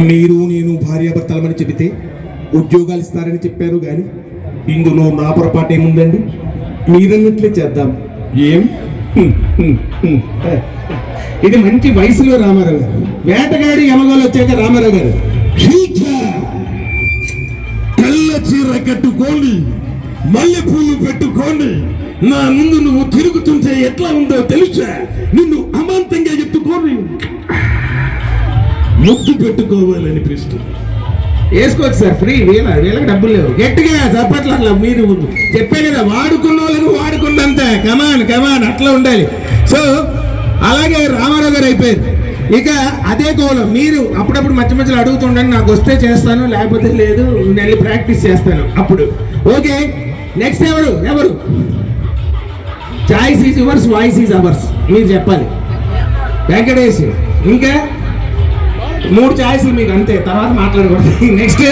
మీరు నేను భార్యాభర్తలమని చెబితే ఉద్యోగాలు ఇస్తారని చెప్పారు కానీ ఇందులో నా పొరపాటు ఏముందండి? మీరన్నట్లే చేద్దాం. ఏం ఇది మంచి వయసులో రామారావు గారు, వేటగాడి యమగోలు వచ్చాక రామారావు గారు తెల్ల చీర కట్టుకోండి, మల్లె పూలు పెట్టుకోండి, నా ముందు నువ్వు తిరుగుతుంటే ఎట్లా ఉందో తెలుసా, నిన్ను అమాంతంగా ఎత్తుకోని ముద్దు పెట్టుకోవాలని ప్రశ్న వేసుకోవచ్చు సార్. ఫ్రీ వీళ్ళకి డబ్బులు లేవు. గట్టిగా చప్పట్లు. అట్లా మీరు చెప్పే కదా, వాడుకున్న వాళ్ళకి వాడుకున్నంత కమాన్ అట్లా ఉండాలి. సో అలాగే రామారావు గారు అయిపోయారు. ఇక అదే కోలం మీరు అప్పుడప్పుడు మధ్యలో అడుగుతుండండి, నాకు వస్తే చేస్తాను, లేకపోతే లేదు, నేను ప్రాక్టీస్ చేస్తాను అప్పుడు. ఓకే, నెక్స్ట్ ఎవరు choice is yours, voice is ours. మీరు చెప్పాలి. వెంకటేష్, ఇంకా 3 ఛాయిస్లు మీకు, అంతే, తర్వాత మాట్లాడకూడదు. నెక్స్ట్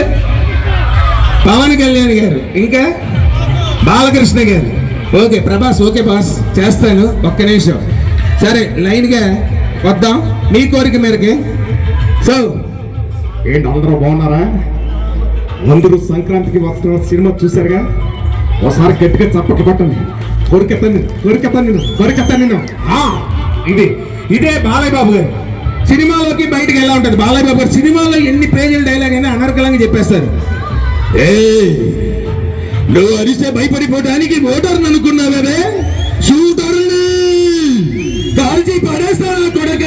పవన్ కళ్యాణ్ గారు, ఇంకా బాలకృష్ణ గారు. ఓకే ప్రభాస్, ఓకే బాస్ చేస్తాను, ఒక్క నిమిషం. సరే లైన్గా వద్దాం మీ కోరిక మేరకే. సో ఏంటి అందరూ బాగున్నారా? అందరూ సంక్రాంతికి వస్తున్న సినిమా చూసారుగా? ఒకసారి గట్టిగా చప్పట్లు కొట్టండి. కోరికతాను. ఇదే బాలయ్య బాబు గారు సినిమాలోకి బయటకు ఎలా ఉంటుంది. బాలయ్య బాబు గారు సినిమాలో ఎన్ని పేజీల డైలాగ్ అయినా అనర్గళంగా చెప్పేస్తారు. నువ్వు అరిస్తే భయపడిపోవడానికి ఓటర్ని అనుకున్నావే, షూటర్ని కాల్చి పడేస్తాను కొడక.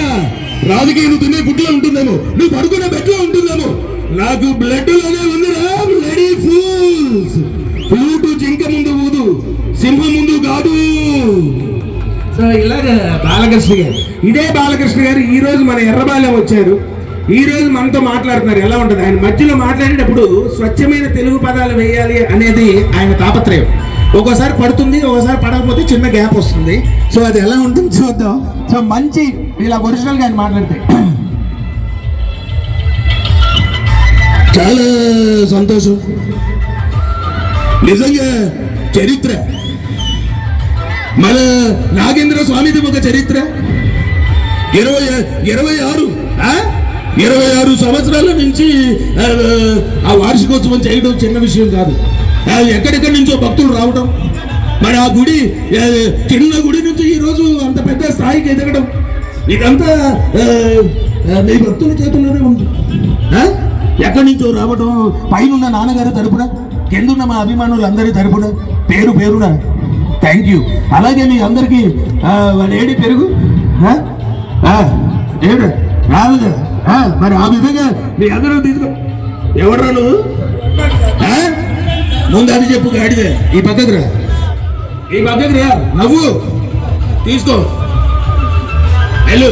రాజకీయ నువ్వు తినే ఫుడ్ లో ఉంటుందేమో, నువ్వు పడుకునే బెడ్ లో ఉంటుందేమో, నాకు బ్లడ్ లోనే ఉందిరా. Bloody fools. ఫ్లూటు జింక ముందు ఊదు, సింహం ముందు కాదు. సో ఇలాగ బాలకృష్ణ గారు, ఇదే బాలకృష్ణ గారు ఈ రోజు మన ఎర్రబాలెం వచ్చారు. ఈ రోజు మనతో మాట్లాడుతున్నారు. ఎలా ఉంటుంది ఆయన మధ్యలో మాట్లాడేటప్పుడు స్వచ్ఛమైన తెలుగు పదాలు వేయాలి అనేది ఆయన తాపత్రయం. ఒక్కోసారి పడుతుంది, ఒక్కోసారి పడకపోతే చిన్న గ్యాప్ వస్తుంది. సో అది ఎలా ఉంటుంది చూద్దాం. సో మంచి ఇలా ఒరిజినల్గా ఆయన మాట్లాడితే చాలా సంతోషం. నిజంగా చరిత్ర, మన నాగేంద్ర స్వామిది ఒక చరిత్ర. 26 సంవత్సరాల నుంచి ఆ వార్షికోత్సవం చేయడం చిన్న విషయం కాదు. ఎక్కడెక్కడి నుంచో భక్తులు రావడం, మరి ఆ గుడి చిన్న గుడి నుంచి ఈరోజు అంత పెద్ద స్థాయికి ఎదగడం, ఇదంతా మీ భక్తుల చేతుల్లోనే ఉంది. ఎక్కడి నుంచో రావడం, పైన నాన్నగారి తరపున, కిందున్న మా అభిమానులు అందరి తరపున పేరున థ్యాంక్ యూ. అలాగే మీ అందరికీ ఏడి పెరుగు రాదు కదా, మరి ఆ విధంగా మీ అందరూ తీసుకో. ఎవరు నువ్వు? ముందు అది చెప్పు. గాడిదే ఈ పద్ధతి రా, నవ్వు తీసుకో, వెళ్ళు,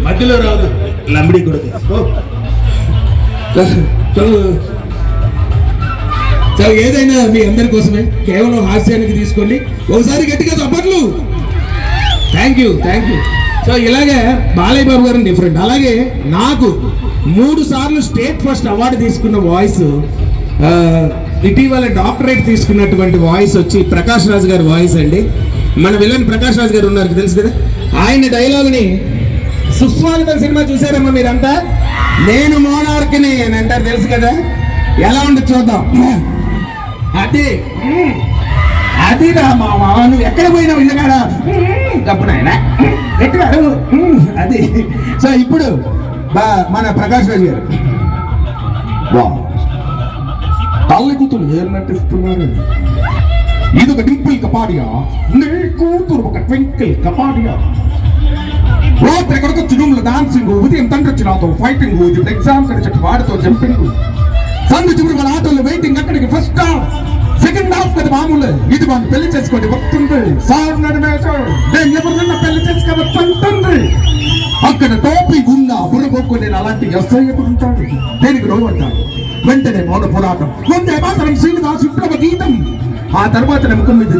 మధ్యలో రాదు లంబడి కొడుకు. సరే ఏదైనా మీ అందరి కోసమే, కేవలం హాస్యానికి తీసుకోండి. ఒకసారి గట్టిగా చప్పట్లు. Thank you. సో ఇలాగే బాలయ్య బాబు గారు డిఫరెంట్. అలాగే నాకు 3 సార్లు స్టేట్ ఫస్ట్ అవార్డు తీసుకున్న వాయిస్, ఇటీవల డాక్టరేట్ తీసుకున్నటువంటి వాయిస్ వచ్చి ప్రకాష్ రాజ్ గారి వాయిస్ అండి. మన విలన్ ప్రకాష్ రాజ్ గారు ఉన్నారు, తెలుసు కదా. ఆయన డైలాగ్ని సుస్వాగతం సినిమా చూసారమ్మా మీరంతా? నేను మోనార్క్ని అని అంటారు, తెలుసు కదా. ఎలా ఉంటుంది చూద్దాం. అది రా మామా, నువ్వు ఎక్కడ పోయినావు ఇళ్ళగాడ తప్పునాయన ఎక్కడ అది. సో ఇప్పుడు మన ప్రకాష్ రాజ్ గారు తల్లి కూతురు ఏం నటిస్తున్నారు. ఇది ఒక డింపుల్ కపాడియా, నీ కూతురు ఒక ట్వింకిల్ కపాడియా. రాత్రి ఎక్కడికి వచ్చి రూమ్లో డాన్సింగ్, ఉదయం తండ్రి వచ్చి నాతో ఫైటింగ్, ఇప్పుడు ఎగ్జామ్ కడిచెట్టు వాడితో జంపింగ్, సందు చివరి మన ఆటోలో వెయిటింగ్, అక్కడికి ఫస్ట్ హాఫ్ సెకండ్ హాఫ్ కదా మామూలు. ఇది మనం పెళ్లి చేసుకోండి వస్తుంది సార్ నడిమేశాడు, నేను ఎవరినన్నా పెళ్లి చేసుకోవచ్చుంటుంది. అక్కడ టోపీ ఉన్నా బుర్రపోక్కు, నేను అలాంటి ఎస్ఐ ఉంటాడు. దేనికి రోడ్డు అంటాడు. వెంటనే మౌన పోరాటం, ముందే మాత్రం శ్రీనివాస్ విప్లవ గీతం, ఆ తర్వాత నమ్మకం మీద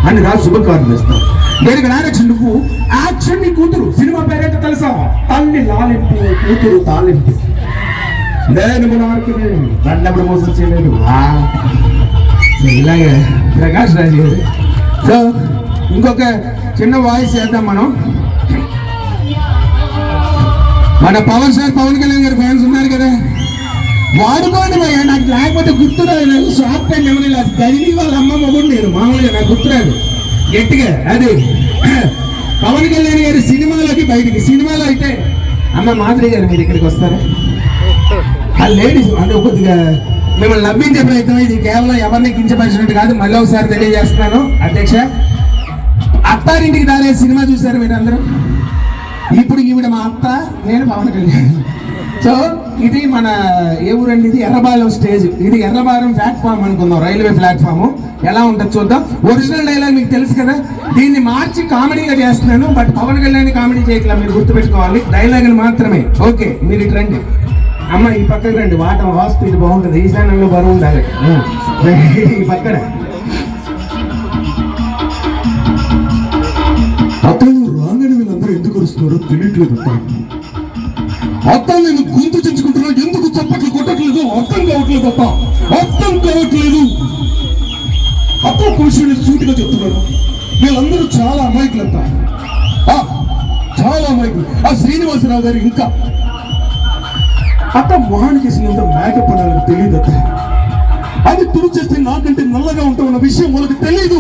అని రాసి శుభకార్యం వేస్తాం. దేనికి డైరెక్షన్ నువ్వు, యాక్షన్ నీ కూతురు. సినిమా పేరేంటో తెలుసా? తల్లి లాలింపు, కూతురు తాలింపు. నేను నన్నప్పుడు మోసం చేయలేదు. ఇలాగే ప్రకాష్ రాజ్ గారు. సో ఇంకొక చిన్న వాయిస్ చేద్దాం మనం. మన పవన్ స్టార్ పవన్ కళ్యాణ్ గారి ఫ్యాన్స్ ఉన్నారు కదా, వాడుకోండి భయ్యా. నాకు లేకపోతే గుర్తురాదు. షాప్ టైం ఎవరి గదిని వాళ్ళ అమ్మ మొగుడు నేను మామూలుగా నాకు గుర్తురాదు గట్టిగా. అది పవన్ కళ్యాణ్ గారి సినిమాలోకి బయటికి, సినిమాలో అయితే అమ్మ మాధురి గారు మీరు ఇక్కడికి వస్తారా? ఆ లేడీస్ అంటే కొద్దిగా మిమ్మల్ని నవ్వించే ప్రయత్నం, ఇది కేవలం ఎవరిని కించపరిచినట్టు కాదు. మళ్ళీ ఒకసారి తెలియజేస్తున్నాను అధ్యక్ష. అత్తారింటికి దారే సినిమా చూసారు మీరు అందరూ? ఇప్పుడు ఈవిడ మా అత్త, నేను పవన్ కళ్యాణ్. సో ఇది మన ఏ ఊరండి? ఇది ఎర్రబాలెం స్టేజ్. ఇది ఎర్రబాలెం ప్లాట్ఫామ్ అనుకుందాం, రైల్వే ప్లాట్ఫామ్. ఎలా ఉంటుంది చూద్దాం. ఒరిజినల్ డైలాగ్ మీకు తెలుసు కదా, దీన్ని మార్చి కామెడీగా చేస్తున్నాను. బట్ పవన్ కళ్యాణ్ కామెడీ చేయట్లా, మీరు గుర్తుపెట్టుకోవాలి. డైలాగులు మాత్రమే. ఓకే, మీరు ఇటు రండి అమ్మ, ఈ పక్కకి రండి. వాస్తు ఇది బాగుంటుంది. ఈశాన్యంలో బరువు ఉండాలి. ఈ పక్కన అతను రాగానే వీళ్ళందరూ ఎందుకు వస్తున్నారో తెలియట్లేదు. అర్థం నేను గొంతు చించుకుంటున్నా, ఎందుకు చప్పట్లు కొట్టట్లేదు అర్థం కావట్లేదు అప్ప, అర్థం కావట్లేదు. అప్ప ఒక విషయం సూటిగా చెప్తున్నాను, వీళ్ళందరూ చాలా అమాయకులంతా, చాలా అమాయకులు. ఆ శ్రీనివాసరావు గారు ఇంకా అత్త మొహానికి వేసినంత మేకప్ అని తెలియదు అత్త. అది తుడిచేస్తే నాకంటే నల్లగా ఉంటామన్న విషయం వాళ్ళకి తెలీదు,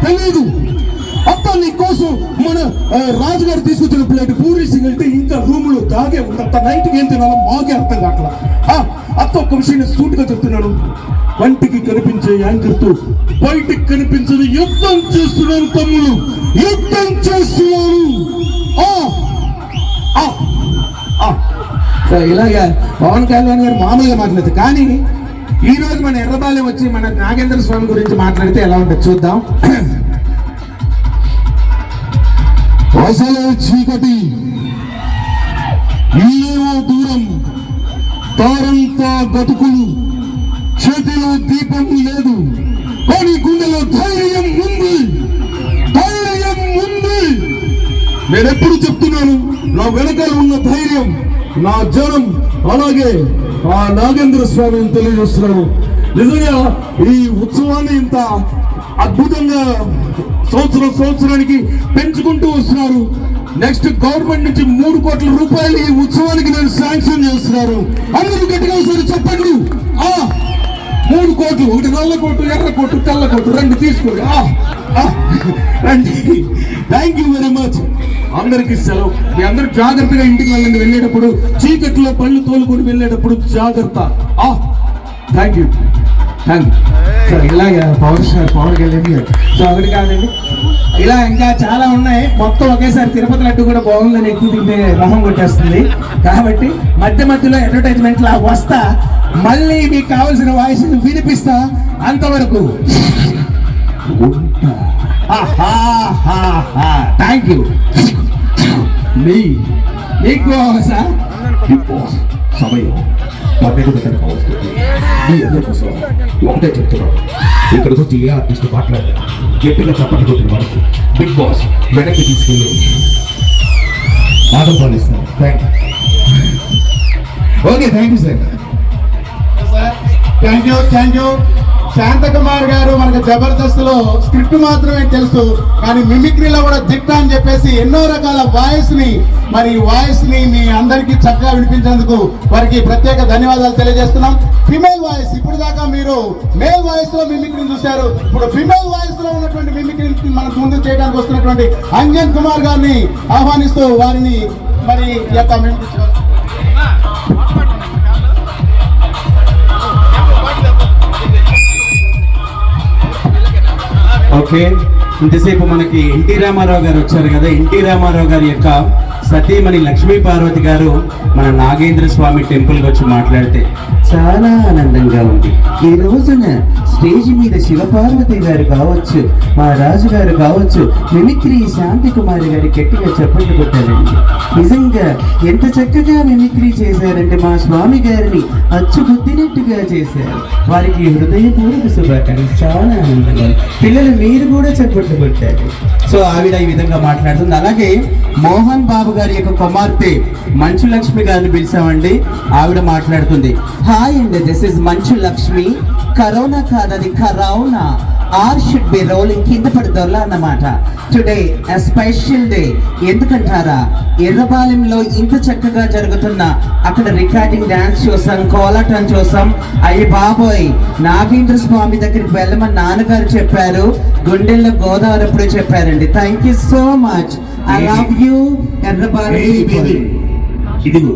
తెలీదు. అత్త నీ కోసం మన రాజుగారు తీసుకొచ్చిన ప్లేట్ పూరి సింగల్టే ఇంకా రూమ్ లో దాగే ఉంది అత్త. నైట్కి ఏం తినాలో మాకే అర్థం కావట్లా. అత్త ఒక్క విషయం సూటిగా చెప్తున్నాను, కంటికి కనిపించే యాంకర్ తో బయటికి కనిపించదు యుద్ధం చేస్తున్నాను తమ్ముడు, యుద్ధం చేస్తున్నాను. ఇలాగా పవన్ కళ్యాణ్ గారు మామూలుగా మాట్లాడతారు, కానీ ఈ రోజు మన ఎర్రబాలెం వచ్చి మన నాగేంద్ర స్వామి గురించి మాట్లాడితే ఎలా ఉంటుంది చూద్దాం. అసలే చీకటి, ఇల్లేమో దూరం, తారంతా గతుకులు, చేతిలో దీపం లేదు, కానీ గుండెలో ధైర్యం ఉంది, ధైర్యం ఉంది. నేనెప్పుడు చెప్తున్నాను, నా వెనకాల ఉన్న ధైర్యం నా జనం, అలాగే ఆ నాగేంద్ర స్వామిని తెలియజేస్తున్నాను. నిజంగా ఈ ఉత్సవాన్ని ఇంత అద్భుతంగా సంవత్సరానికి పెంచుకుంటూ వస్తున్నారు. నెక్స్ట్ గవర్నమెంట్ నుంచి 3 కోట్ల రూపాయలు ఈ ఉత్సవానికి నేను శాంక్షన్ చేస్తున్నారు. అందరూ గట్టిగా ఒకసారి చెప్పండి. 3 కోట్లు, ఒకటి నల్ల కోటు, ఎర్ర కోటు, తెల్ల కోటు, 2 తీసుకోండి. రండి. Thank you very much. అందరికి సెలవు. మీ అందరూ జాగ్రత్తగా ఇంటికి వెళ్ళండి. వెళ్ళేటప్పుడు చీకట్లో పళ్ళు తోలుకొని వెళ్ళేటప్పుడు జాగ్రత్త. Thank you. సో ఇలాగా పవన్ కళ్యాణ్. సో ఒకటి కాదండి, ఇలా ఇంకా చాలా ఉన్నాయి. మొత్తం ఒకేసారి తిరుపతి లడ్డు కూడా బాగుందని ఎక్కువ తింటే మొహం కొట్టేస్తుంది. కాబట్టి మధ్య మధ్యలో అడ్వర్టైజ్మెంట్ లా వస్తా, మళ్ళీ మీకు కావాల్సిన వాయిస్ వినిపిస్తా. అంతవరకు థ్యాంక్ యూ. మీకు సమయం 12 గంటలకు వస్తుంది. మీ అందరి కోసం ఒకటే చెప్తున్నాను, ఇక్కడికి వచ్చి ఏ ఆర్టిస్ట్ మాట్లాడారు గట్టిగా చప్పట్లు కొట్టిన వరకు బిగ్ బాస్ వెనక్కి తీసుకెళ్ళి ఆనందాన్నిస్తాను. Thank you. Okay, thank you sir. Thank you. Shantakumar గారు మనకు జబర్దస్త్లో స్క్రిప్ట్ మాత్రమే తెలుసు, కానీ మిమిక్రీలో కూడా దిట్ట అని చెప్పేసి ఎన్నో రకాల వాయిస్ ని మీ అందరికీ చక్కగా వినిపించేందుకు వారికి ప్రత్యేక ధన్యవాదాలు తెలియజేస్తున్నాం. ఫిమేల్ వాయిస్, ఇప్పుడు దాకా మీరు మేల్ వాయిస్ లో మిమిక్రీని చూశారు, ఇప్పుడు ఫిమేల్ వాయిస్ లో ఉన్నటువంటి మిమిక్రీని మనకు ముందు చేయడానికి వస్తున్నటువంటి అంజన్ కుమార్ గారిని ఆహ్వానిస్తూ వారిని మరి ఓకే, ఇంతసేపు మనకి ఎన్టీ రామారావు గారు వచ్చారు కదా. ఎన్టీ రామారావు గారి యొక్క సతీమణి లక్ష్మీ పార్వతి గారు మన నాగేంద్ర స్వామి టెంపుల్కి వచ్చి మాట్లాడితే చాలా ఆనందంగా ఉంది. ఈ రోజున స్టేజ్ మీద శివపార్వతి గారు కావచ్చు, మా రాజు గారు కావచ్చు, మిమిక్రీ శాంతి కుమారి గారి గట్టిగా చప్పట్లు కొట్టారండి. నిజంగా ఎంత చక్కగా మిమిక్రీ చేశారంటే మా స్వామి గారిని అచ్చుగుద్దినట్టుగా చేశారు. వారికి హృదయపూర్వక శుభాకాంక్షలు. చాలా ఆనందంగా, పిల్లలు మీరు కూడా చప్పట్లు కొట్టారు. సో ఆవిడ ఈ విధంగా మాట్లాడుతుంది. అలాగే మోహన్ బాబు గారి యొక్క కుమార్తె మంచు లక్ష్మి గారిని పిలిచామండి. ఆవిడ మాట్లాడుతుంది. హాయ్ అండి, this is Manchu Lakshmi. Corona కాదది corona. Are should be rolling కింద పడదోళ్ళ అన్నమాట. Today a special day. ఎందుకంటారా, ఎర్రపాలెంలో ఇంత చక్కగా జరుగుతున్న అక్కడ రికార్డింగ్ డాన్స్ చూసాం, కోలాటం చూసాం. అయ్యి బాబోయ్, నాగేంద్ర స్వామి దగ్గరికి వెళ్ళమని నాన్నగారు చెప్పారు, గుండెల్లో గోదావరి అప్పుడే చెప్పారండి. Thank you so much. I love you Errapalem. ఇదిగో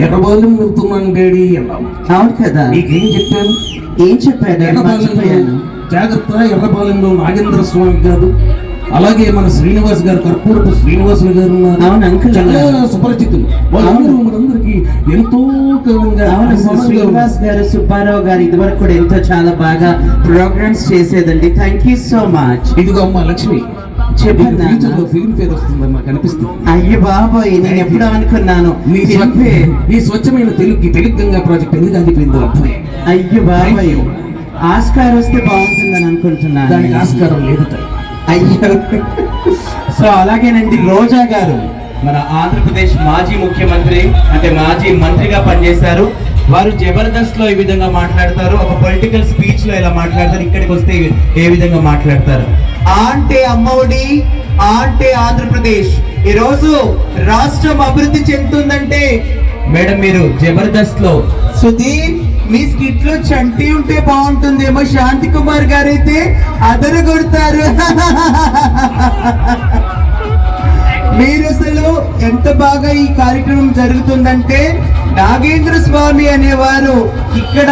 ఎర్రబాలెం వెళ్తున్నాను డాడీ అన్నావు. అవును కదా, నీకేం చెప్పాను? ఏం చెప్పారు? ఎర్రబాలెంలో జాగ్రత్త, ఎర్రబాలెంలో నాగేంద్ర స్వామి గారు, అలాగే మన శ్రీనివాస్ గారు, కర్పూరపు శ్రీనివాసులు గారు ఉన్నారు. అవును అంకుల్, చాలా సుపరిచితులు. వాళ్ళందరూ మనందరికి ఎంతో కాలంగా శ్రీనివాస్ గారు, సుబ్బారావు గారు ఇదివరకు కూడా ఎంతో చాలా బాగా ప్రోగ్రామ్స్ చేసేదండి. Thank you so much. ఇదిగో అమ్మ లక్ష్మి, చెప్పండి. ఫ్యూచర్ లో ఫిల్మ్ ఫేర్ వస్తుందని నాకు అనిపిస్తుంది. అయ్యో బాబోయ్, నేను ఎప్పుడు అనుకున్నాను. నీ స్వచ్ఛమైన తెలుగు గంగా ప్రాజెక్ట్ ఎందుకు అందిపోయిందో అర్థమే. అయ్యో బాబోయ్, ఆస్కార్ వస్తే బాగుంటుందని అనుకుంటున్నాను. దానికి ఆస్కారం లేదు. అయ్యో. సో అలాగేనండి, రోజా గారు మన ఆంధ్రప్రదేశ్ మాజీ ముఖ్యమంత్రి, అంటే మాజీ మంత్రిగా పనిచేశారు. వారు జబర్దస్త్ లో ఈ విధంగా మాట్లాడతారు, ఒక పొలిటికల్ స్పీచ్ లో ఇలా మాట్లాడతారు, ఇక్కడికి వస్తే ఏ విధంగా మాట్లాడతారు. అంటే అమ్మఒడి, అంటే ఆంధ్రప్రదేశ్ ఈ రోజు రాష్ట్రం అభివృద్ధి చెందుతుందంటే మేడం మీరు జబర్దస్త్ లో సుధీర్ మీ స్కిట్ లో చంటి ఉంటే బాగుంటుందేమో, శాంతి కుమార్ గారు అయితే అదర కొడతారు. మీరు అసలు ఎంత బాగా ఈ కార్యక్రమం జరుగుతుందంటే నాగేంద్ర స్వామి అనేవారు ఇక్కడ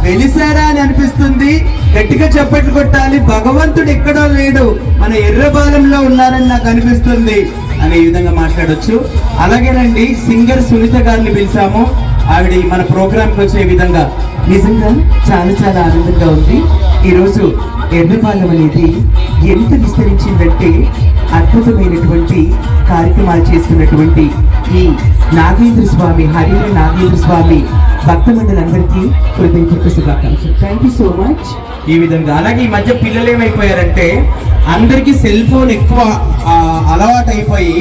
వెలిసారా అని అనిపిస్తుంది. గట్టిగా చప్పట్లు కొట్టాలి. భగవంతుడు ఎక్కడో లేడు, మన ఎర్రబాలెంలో ఉన్నారని నాకు అనిపిస్తుంది అనే విధంగా మాట్లాడొచ్చు. అలాగేనండి, సింగర్ సునీత గారిని పిలిచాము. ఆవిడ మన ప్రోగ్రాంకి వచ్చే విధంగా నిజంగా చాలా చాలా ఆనందంగా ఉంది. ఈరోజు ఎర్రపాలెం అనేది ఎంత విస్తరించిందంటే అద్భుతమైనటువంటి కార్యక్రమాలు చేస్తున్నటువంటి ఈ నాగేంద్ర స్వామి, హరిహర నాగేంద్ర స్వామి భక్త మండలందరికీ హృదయపూర్వక శుభాకాంక్షలు. Thank you so much. ఈ విధంగా అలాగే ఈ మధ్య పిల్లలు ఏమైపోయారంటే అందరికీ సెల్ ఫోన్ ఎక్కువ అలవాటు అయిపోయి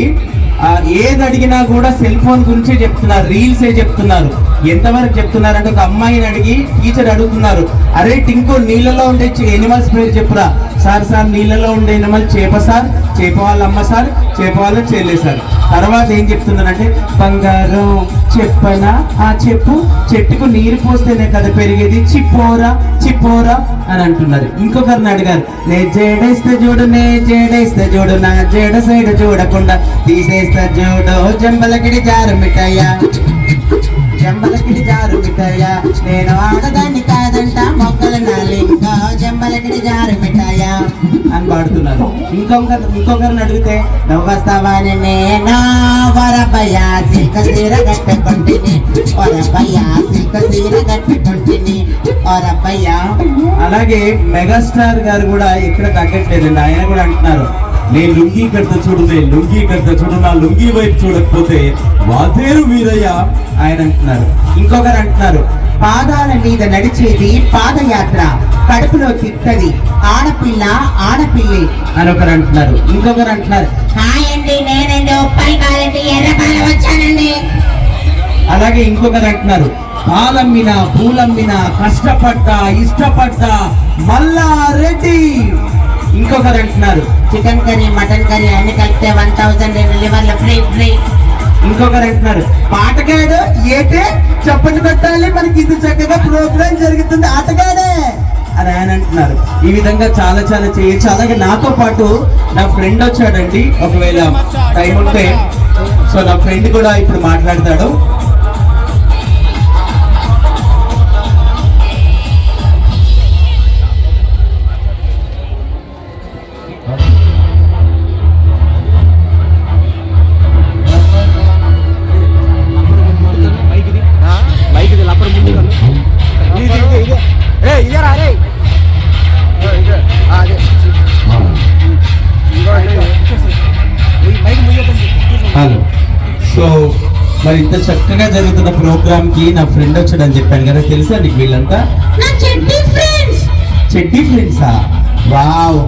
ఏది అడిగినా కూడా సెల్ ఫోన్ గురించే చెప్తున్నారు, రీల్సే చెప్తున్నారు. ఎంతవరకు చెప్తున్నారంటే ఒక అమ్మాయిని అడిగి టీచర్ అడుగుతున్నారు, అరే టింకు నీళ్ళలో ఉండే ఎనిమల్స్ పేరు చెప్పురా. సార్ నీళ్ళలో ఉండే ఎనిమల్ చేప సార్, చేప వాళ్ళ అమ్మ సార్, చేప వాళ్ళ చెల్లె సార్. తర్వాత ఏం చెప్తున్నారంటే బంగారం చెప్పనా, చెప్పు, చెట్టుకు నీరు పోస్తేనే కదా పెరిగేది, చిప్పోరా చిప్పోరా అని అంటున్నారు. ఇంకొకరిని అడిగారు, నే జేడేస్తే చూడు, నే జేడేస్తే చూడు, నా జేడ సైడ్ చూడకుండా తీసేస్తా చూడు, జంబలకిడి జారు మిఠాయ, జంబలకిడి జారు మిఠాయ, నేను ఆడదాన్ని కాదంట మొక్కల నాలింగా, జంబలకిడి జారు మిఠాయ అని పాడుతున్నారు. ఇంకొకరిని అడిగితే నవ్వస్తావని నేను వరపయ్యా సిల్క సీర కట్టుకుంటుని, వరపయ్యా సిల్క సీర కట్టుకుంటుని, వరపయ్యా. అలాగే మెగాస్టార్ గారు కూడా ఎక్కడ తగ్గట్లేదండి. ఆయన కూడా అంటున్నారు, నేను లుంగీ కడతా చూడు, నేను లుంగీ కడతా చూడు, నా లుంగీ వైపు చూడకపోతే వాతేరు వీరయ్య ఆయన అంటున్నారు. ఇంకొకరు అంటున్నారు, పాదాల మీద నడిచేది పాదయాత్ర, కడుపులో తిట్టది ఆడపిల్ల ఆడపిల్లి అని ఒకరు అంటున్నారు. ఇంకొకరు అంటున్నారు, హాయ్ అండి నేనండి ఉప్పల్ కాలండి ఎర్రపాలెం వచ్చానండి. అలాగే ఇంకొకరు అంటున్నారు, పాలమ్మినా పూలమ్మినా కష్టపడ్డా ఇష్టపడ్డా మల్లా రెడ్డి. ఇంకొకరు అంటున్నారు, చికెన్ కర్రీ మటన్ కర్రీ అన్ని కలిపితే 1000 లివర్లు ఫ్రీ ఫ్రీ. ఇంకొకరు అంటున్నారు, పాటగాడు ఏటే చప్పట్లు కొట్టాలి, మనకి ఇది చక్కగా ప్రోగ్రాం జరుగుతుంది ఆటగాడే అని ఆయన అంటున్నారు. ఈ విధంగా చాలా చాలా చేయొచ్చు. అలాగే నాతో పాటు నా ఫ్రెండ్ వచ్చాడండి, ఒకవేళ టైం ఉంటే. సో నా ఫ్రెండ్ కూడా ఇప్పుడు మాట్లాడతాడు. హలో. సో మరి ఇంత చక్కగా జరుగుతున్న ప్రోగ్రామ్ కి నా ఫ్రెండ్ వచ్చాడని చెప్పాను కదా, తెలుసా నీకు వీళ్ళంతా? చెడ్డీ ఫ్రెండ్సా? వావ్.